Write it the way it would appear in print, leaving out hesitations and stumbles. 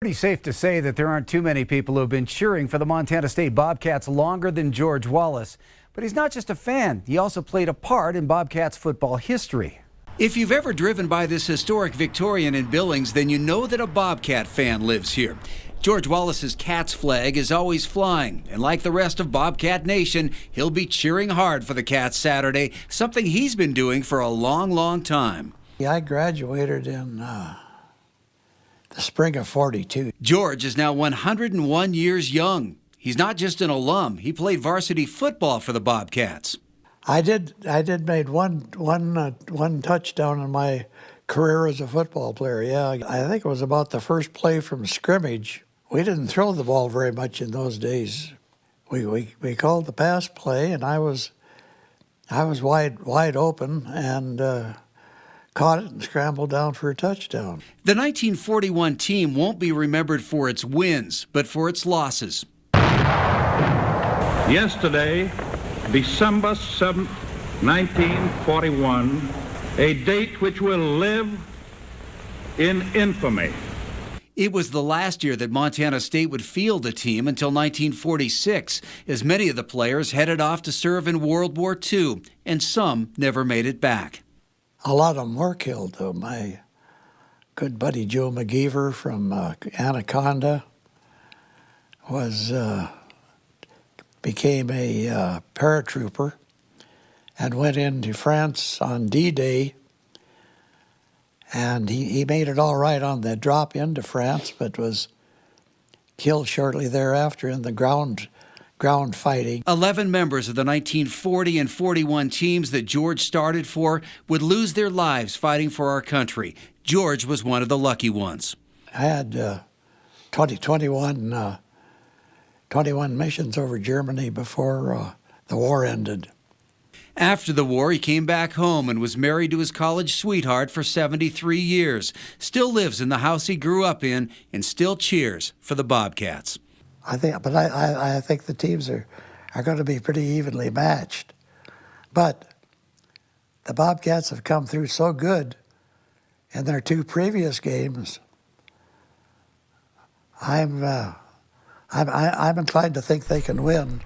Pretty safe to say that there aren't too many people who have been cheering for the Montana State Bobcats longer than George Wallace. But he's not just a fan, he also played a part in Bobcats football history. If you've ever driven by this historic Victorian in Billings, then you know that a Bobcat fan lives here. George Wallace's Cats flag is always flying, and like the rest of Bobcat Nation, he'll be cheering hard for the Cats Saturday, something he's been doing for a long time. I graduated in the spring of '42. George is now 101 years young. He's not just an alum. He played varsity football for the Bobcats. I did made one touchdown in my career as a football player. Yeah, I think it was about the first play from scrimmage. We didn't throw the ball very much in those days. We called the pass play, and I was wide open and caught it and scrambled down for a touchdown. The 1941 team won't be remembered for its wins, but for its losses. Yesterday, December 7th, 1941, a date which will live in infamy. It was the last year that Montana State would field a team until 1946, as many of the players headed off to serve in World War II, and some never made it back. A lot of them were killed, though. My good buddy Joe McGeever from Anaconda became a paratrooper and went into France on D-Day, and he made it all right on the drop into France, but was killed shortly thereafter in the ground fighting. 11 members of the 1940 and 41 teams that George started for would lose their lives fighting for our country. George was one of the lucky ones. I had 21 missions over Germany before the war ended. After the war, he came back home and was married to his college sweetheart for 73 years. Still lives in the house he grew up in and still cheers for the Bobcats. I think the teams are going to be pretty evenly matched. But the Bobcats have come through so good in their two previous games. I'm inclined to think they can win.